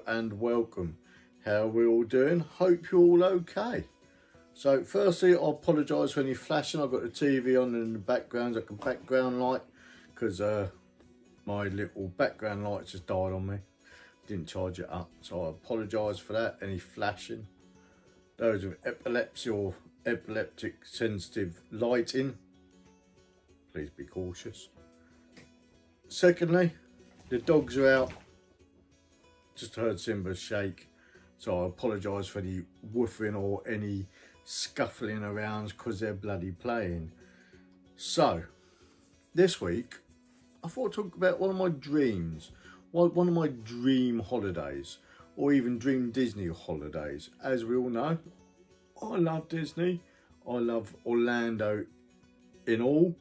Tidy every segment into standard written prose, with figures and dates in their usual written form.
and welcome. How are we all doing? Hope you're all okay. So firstly, I apologise for any flashing. I've got the TV on in the background, like a background light, because my little background light just died on me. Didn't charge it up, so I apologise for that, any flashing. Those with epilepsy or epileptic sensitive lighting, please be cautious. Secondly, the dogs are out. Just heard Simba shake, so I apologise for any woofing or any scuffling around because they're bloody playing. So, this week, I thought I'd talk about one of my dreams, one of my dream holidays, or even dream Disney holidays. As we all know, I love Disney. I love Orlando in all.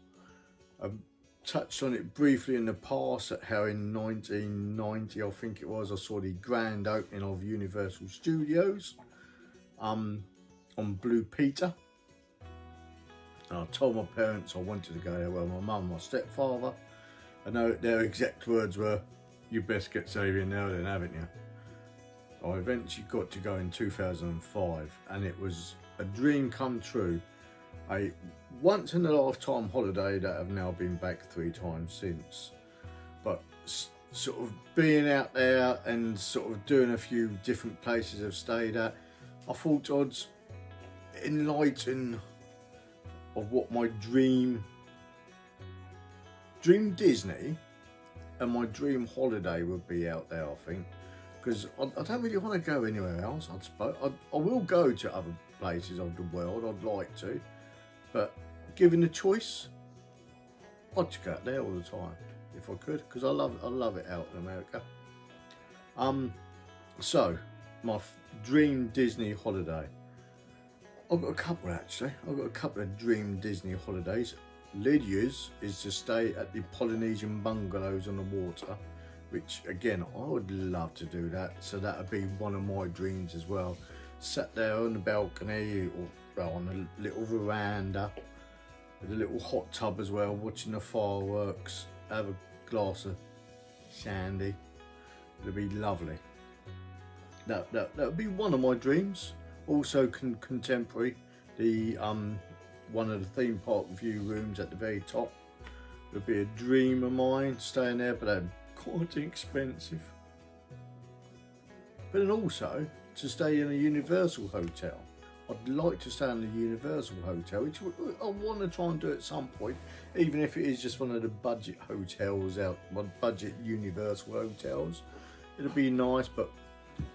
I've touched on it briefly in the past at how in 1990, I think it was, I saw the grand opening of Universal Studios on Blue Peter. And I told my parents I wanted to go there. Well, my mum and my stepfather, I know their exact words were, "You best get saving now then, haven't you?" I eventually got to go in 2005, and it was a dream come true. A once in a lifetime holiday that I've now been back 3 times since. But sort of being out there and sort of doing a few different places I've stayed at, I thought I'd enlighten of what my dream Disney and my dream holiday would be out there, I think. Because I don't really want to go anywhere else, I suppose. I will go to other places of the world, I'd like to. But given the choice, I'd just go out there all the time if I could, because I love it out in America. So my dream Disney holiday. I've got a couple actually. I've got a couple of dream Disney holidays. Lydia's is to stay at the Polynesian bungalows on the water, which again I would love to do that. So that would be one of my dreams as well. Sat there on the balcony or on a little veranda with a little hot tub as well, watching the fireworks, have a glass of shandy. It'd be lovely. That would be one of my dreams. Also contemporary, the one of the theme park view rooms at the very top would be a dream of mine, staying there, but they're quite expensive. But then also to stay in a Universal hotel. I'd like to stay in the Universal hotel, which I want to try and do at some point, even if it is just one of the budget hotels out, budget Universal hotels. It'd be nice, but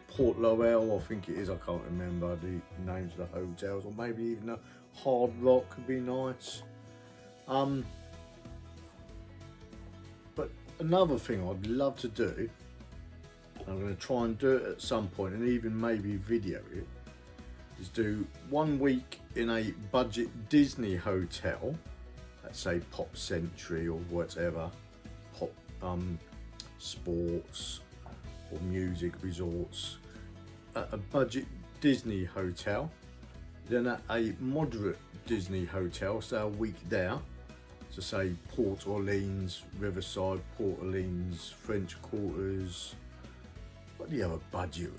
Port Lowell, I think it is, I can't remember the names of the hotels, or maybe even a Hard Rock could be nice. But another thing I'd love to do, I'm going to try and do it at some point and even maybe video it, is do 1 week in a budget Disney hotel, let's say Pop Century or whatever, Pop Sports or music resorts, at a budget Disney hotel, then at a moderate Disney hotel, so a week there, so say Port Orleans, Riverside, Port Orleans, French Quarters, what do you have a budget,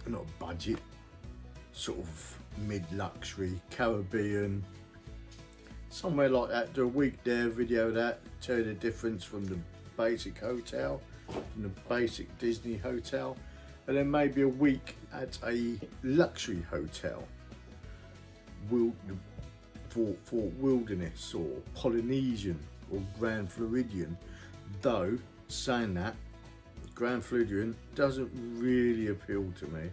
not budget, sort of mid-luxury, Caribbean, somewhere like that, do a week there, video that, tell you the difference from the basic hotel, from the basic Disney hotel, and then maybe a week at a luxury hotel, for Wilderness or Polynesian or Grand Floridian. Though, saying that, Grand Floridian doesn't really appeal to me.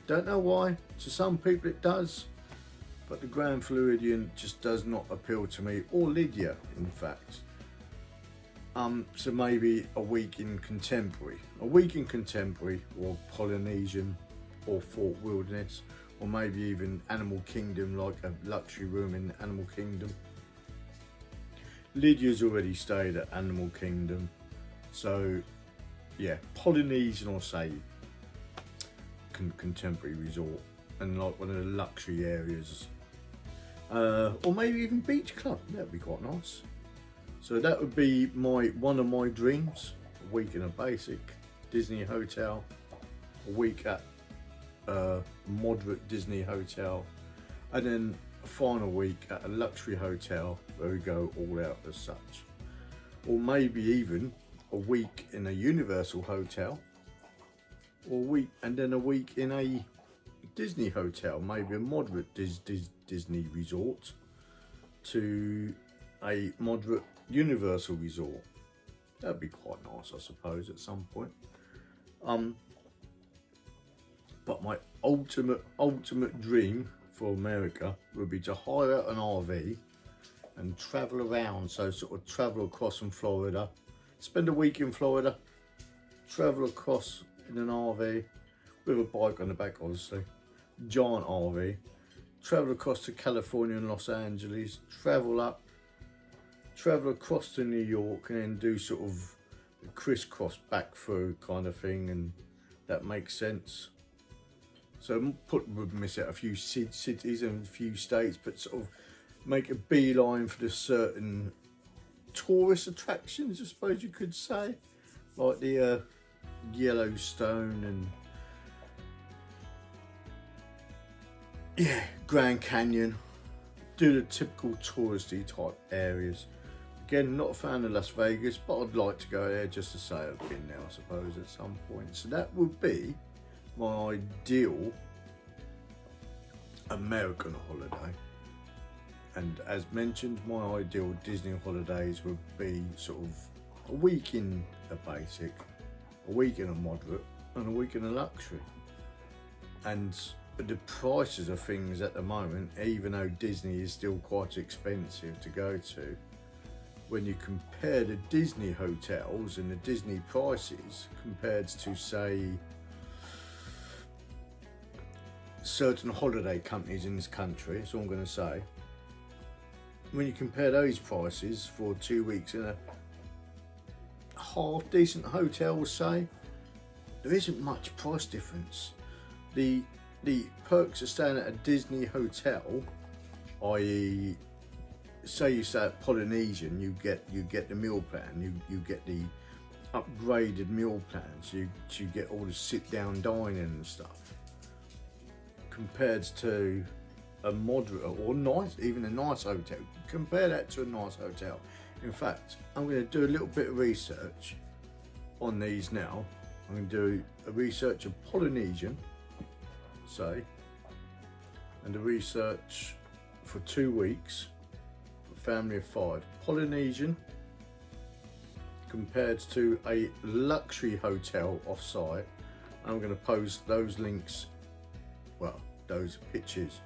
Don't know why, to some people it does, but the Grand Floridian just does not appeal to me, or Lydia in fact. So maybe a week in Contemporary or Polynesian or Fort Wilderness, or maybe even Animal Kingdom, like a luxury room in Animal Kingdom. Lydia's already stayed at Animal Kingdom, so yeah, Polynesian or say Contemporary resort, and like one of the luxury areas, or maybe even Beach Club. That'd be quite nice. So that would be one of my dreams, a week in a basic Disney hotel, a week at a moderate Disney hotel, and then a final week at a luxury hotel where we go all out as such. Or maybe even a week in a Universal hotel, or a week in a Disney hotel, maybe a moderate Disney resort to a moderate Universal resort. That'd be quite nice, I suppose, at some point. But my ultimate dream for America would be to hire out an RV and travel around. So sort of travel across from Florida, spend a week in Florida, travel across in an RV with a bike on the back, obviously, giant RV, travel across to California and Los Angeles, travel across to New York, and then do sort of a crisscross back through kind of thing, and that makes sense. So would miss out a few cities and a few states, but sort of make a beeline for the certain tourist attractions, I suppose you could say, like the Yellowstone and Grand Canyon. Do the typical touristy type areas. Again, not a fan of Las Vegas, but I'd like to go there just to say I've been there, I suppose, at some point. So that would be my ideal American holiday. And as mentioned, my ideal Disney holidays would be sort of a week in a basic, a week in a moderate, and a week in a luxury. And the prices of things at the moment, even though Disney is still quite expensive to go to, when you compare the Disney hotels and the Disney prices compared to, say, certain holiday companies in this country, that's all I'm going to say. When you compare those prices for 2 weeks in a half decent hotel, say, there isn't much price difference. The perks of staying at a Disney hotel, i.e., say you stay at Polynesian, you get the meal plan, you get the upgraded meal plans, you get all the sit down dining and stuff, compared to a moderate or nice, even a nice hotel. Compare that to a nice hotel. In fact, I'm going to do a little bit of research on these now. I'm going to do a research of Polynesian, say, and a research for 2 weeks for family of 5. Polynesian compared to a luxury hotel off-site. I'm going to post those links, well, those pictures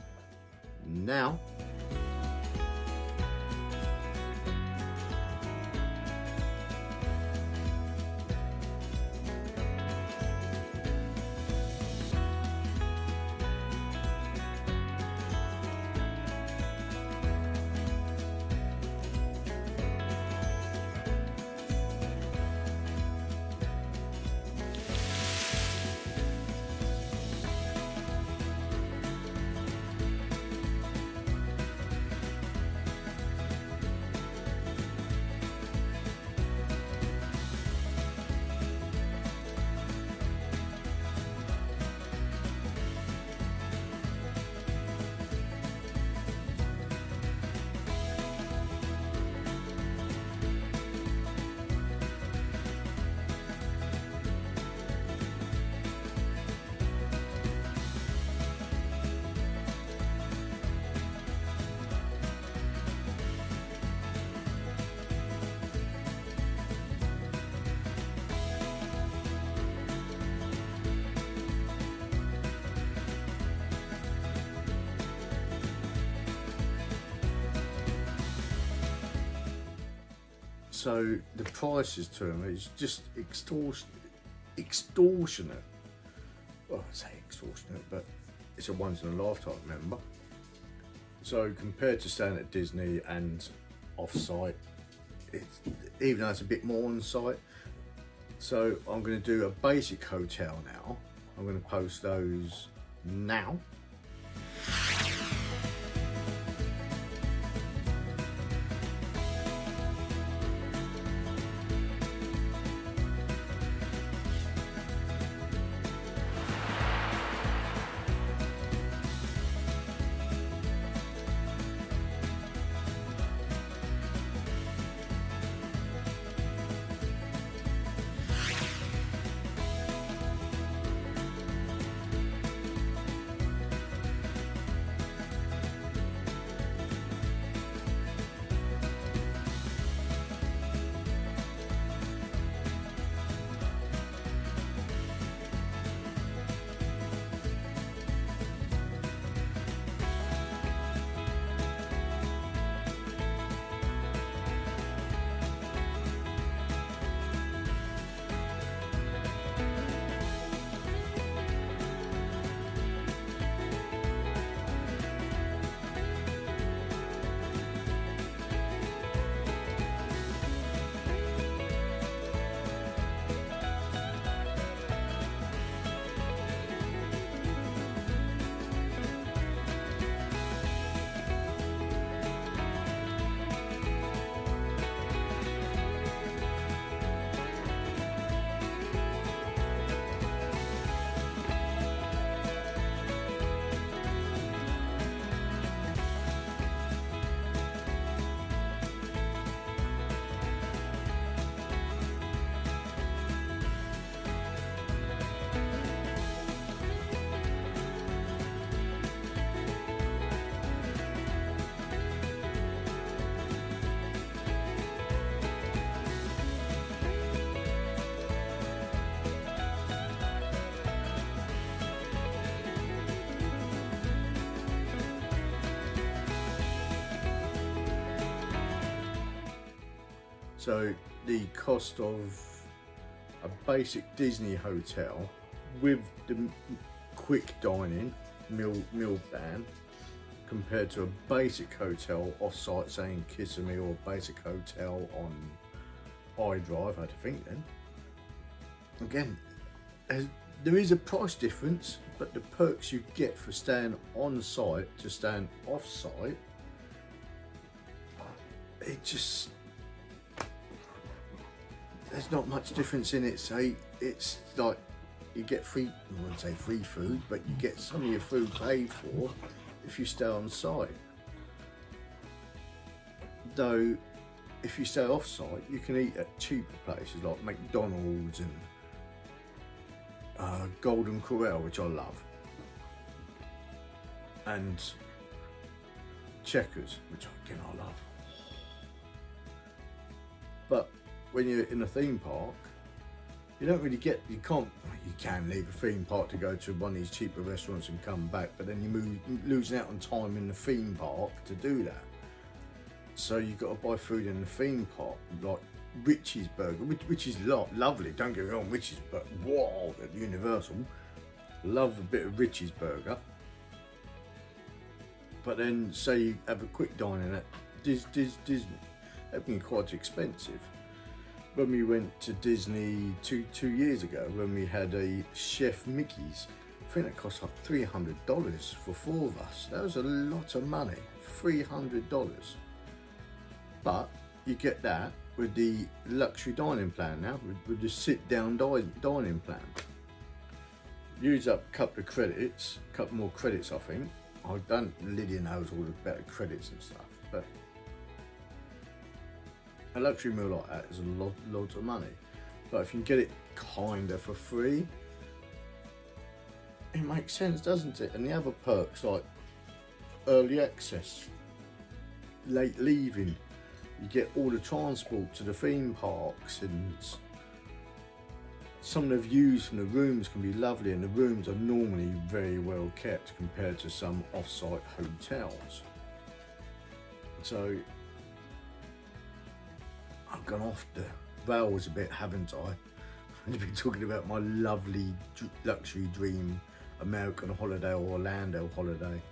now. So the prices to them is just extortionate. Well, I say extortionate, but it's a once in a lifetime, remember? So compared to staying at Disney and off-site, it's, even though it's a bit more on site. So I'm going to do a basic hotel now. I'm going to post those now. So the cost of a basic Disney hotel with the quick dining meal plan compared to a basic hotel off-site, saying Kissimmee, or a basic hotel on iDrive, I had to think then. Again, there is a price difference, but the perks you get for staying on site to staying off site, it just, there's not much difference in it. So it's like you get free, I wouldn't say free food, but you get some of your food paid for if you stay on site. Though if you stay off site, you can eat at cheaper places like McDonald's and Golden Corral, which I love, and Checkers, which again I love. But when you're in a theme park, you don't really get, you can leave a theme park to go to one of these cheaper restaurants and come back, but then you're losing out on time in the theme park to do that. So you've got to buy food in the theme park, like Richie's Burger, which is lovely, don't get me wrong, Richie's Burger, wow, at Universal, love a bit of Richie's Burger. But then say you have a quick dining at Disney, that'd be quite expensive. When we went to Disney two years ago, when we had a Chef Mickey's, I think it cost like $300 for 4 of us. That was a lot of money, $300. But you get that with the luxury dining plan now, with the sit-down dining plan. Use up a couple of credits, a couple more credits I think. I don't, Lydia knows all about the credits and stuff, but a luxury meal like that is a lot of money. But if you can get it kinda for free, it makes sense, doesn't it? And the other perks like early access, late leaving, you get all the transport to the theme parks, and some of the views from the rooms can be lovely, and the rooms are normally very well kept compared to some off-site hotels. So I've gone off the rails a bit, haven't I? I've been talking about my lovely luxury dream American holiday or Orlando holiday.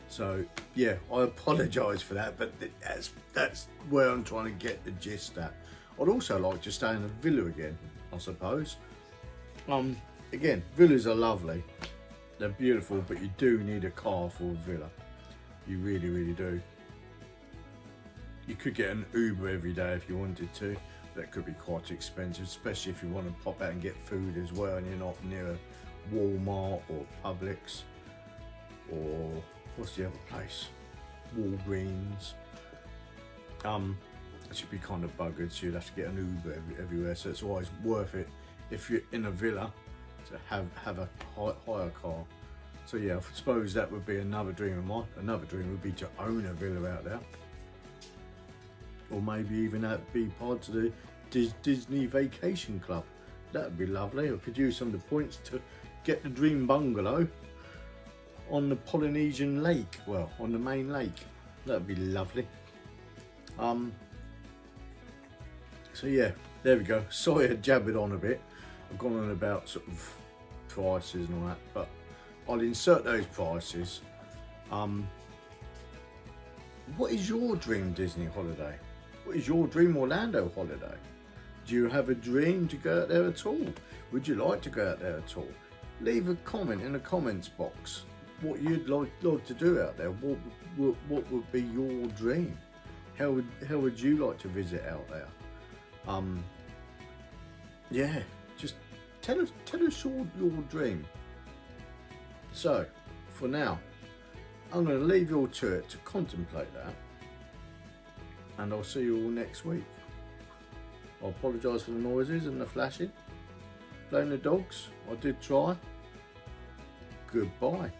So yeah, I apologise for that, but that's where I'm trying to get the gist at. I'd also like to stay in a villa again, I suppose. Again, villas are lovely, they're beautiful, but you do need a car for a villa. You really, really do. You could get an Uber every day if you wanted to. That could be quite expensive, especially if you want to pop out and get food as well and you're not near a Walmart or Publix or what's the other place? Walgreens. It should be kind of buggered, so you'd have to get an Uber everywhere. So it's always worth it if you're in a villa to have a hire car. So yeah, I suppose that would be another dream of mine. Another dream would be to own a villa out there, or maybe even be part of the Disney Vacation Club. That would be lovely. I could use some of the points to get the dream bungalow on the Polynesian lake, well, on the main lake. That would be lovely. So yeah, there we go. Sorry I jabbered on a bit. I've gone on about sort of prices and all that, but I'll insert those prices. What is your dream Disney holiday? What is your dream Orlando holiday? Do you have a dream to go out there at all? Would you like to go out there at all? Leave a comment in the comments box what you'd like to do out there. What would be your dream? How would you like to visit out there? Yeah, just tell us your dream. So for now, I'm going to leave you all to it to contemplate that, and I'll see you all next week. I apologise for the noises and the flashing. Blame the dogs, I did try. Goodbye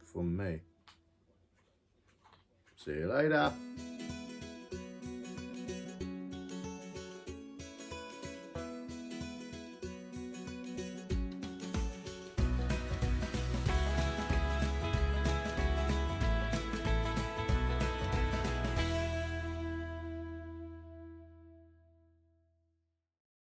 from me. See you later.